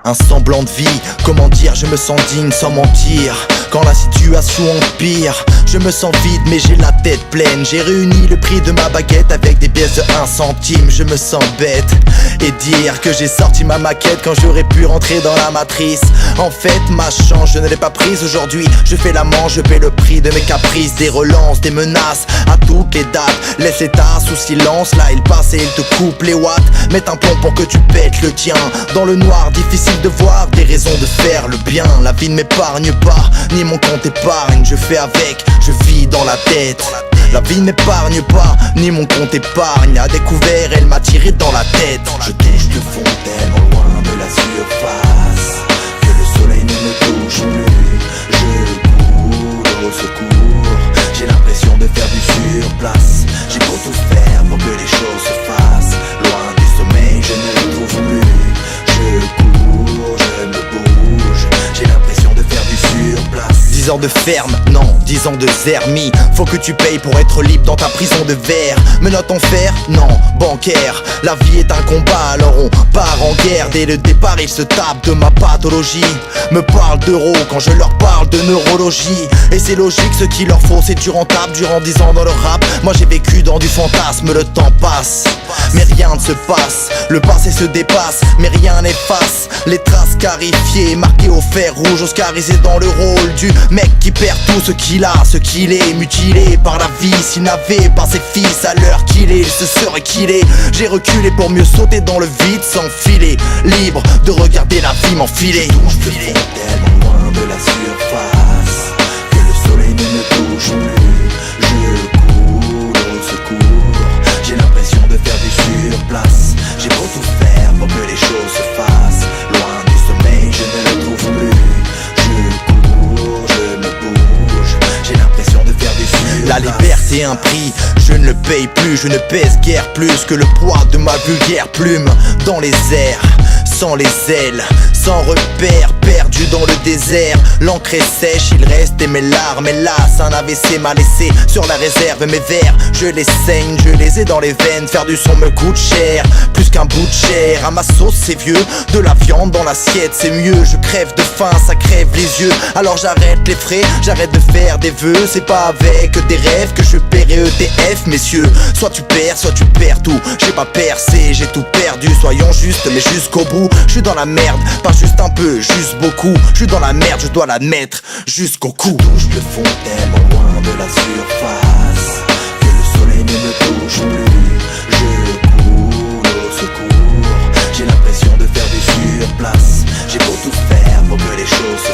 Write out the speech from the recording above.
un semblant de vie. Comment dire, je me sens digne sans mentir. Quand la situation empire, je me sens vide mais j'ai la tête pleine. J'ai réuni le prix de ma baguette avec des pièces de 1 centime. Je me sens bête et dire que j'ai sorti ma maquette quand j'aurais pu rentrer dans la matrice. En fait ma chance je ne l'ai pas prise. Aujourd'hui je fais la manche, je paie le prix de mes caprices. Des relances, des menaces à toutes les dates. Laisse les tasses sous silence, là il passe et il te coupe les watts. Mets un plomb pour que tu pètes le tien. Dans le noir difficile de voir des raisons de faire le bien. La vie ne m'épargne pas, ni mon compte épargne. Je fais avec, je vis dans la tête. La vie ne m'épargne pas, ni mon compte épargne. À découvert, elle m'a tiré dans la tête. Je touche le fond tellement loin de la surface que le soleil ne me touche plus. Je cours au secours, j'ai l'impression de faire du surplace. J'ai beau tout faire pour que les choses se fassent. Loin du sommeil, je ne le trouve plus. Je cours, je me bouge, j'ai l'impression de faire du surplace. 10 ans de ferme, non, 10 ans de zermie. Faut que tu payes pour être libre dans ta prison de verre. Menottes en fer, non, bancaire. La vie est un combat, alors on part en guerre. Dès le départ ils se tapent de ma pathologie. Me parlent d'euros quand je leur parle de neurologie. Et c'est logique, ce qu'il leur faut c'est du rentable. Durant 10 ans dans le rap, moi j'ai vécu dans du fantasme. Le temps passe, mais rien ne se passe. Le passé se dépasse, mais rien n'efface les traces scarifiées, marquées au fer rouge. Oscarisé dans le rôle du mec qui perd tout ce qu'il a, ce qu'il est, mutilé par la vie. S'il n'avait pas ses fils à l'heure qu'il est, il se serait killé. J'ai reculé pour mieux sauter dans le vide sans filer, libre de regarder la vie m'enfiler. Je touche le fond tellement loin de la surface que le soleil ne me touche plus. Je cours au secours, j'ai l'impression de faire du surplace. J'ai beau tout faire pour que les choses se fassent. Loin du sommeil, je ne le trouve plus. Je cours, je me bouge, j'ai l'impression de faire du surplace. La liberté un prix, je ne le paye plus. Je ne pèse guère plus que le poids de ma vulgaire plume. Dans les airs, sans les ailes, sans repère, perdu dans le désert. L'encre est sèche, il restait mes larmes. Hélas, un AVC m'a laissé sur la réserve. Mes vers, je les saigne, je les ai dans les veines. Faire du son me coûte cher, plus qu'un bout de chair. À ma sauce c'est vieux, de la viande dans l'assiette c'est mieux. Je crève de faim, ça crève les yeux. Alors j'arrête les frais, j'arrête de faire des vœux. C'est pas avec des rêves que je paierai EDF, messieurs. Soit tu perds tout. J'ai pas percé, j'ai tout perdu. Soyons justes mais jusqu'au bout. Je suis dans la merde, pas juste un peu, juste beaucoup. Je suis dans la merde, je dois l'admettre, jusqu'au cou. Je touche le fond tellement loin de la surface que le soleil ne me touche plus. Je cours au secours, j'ai l'impression de faire du surplace. J'ai beau tout faire pour que les choses se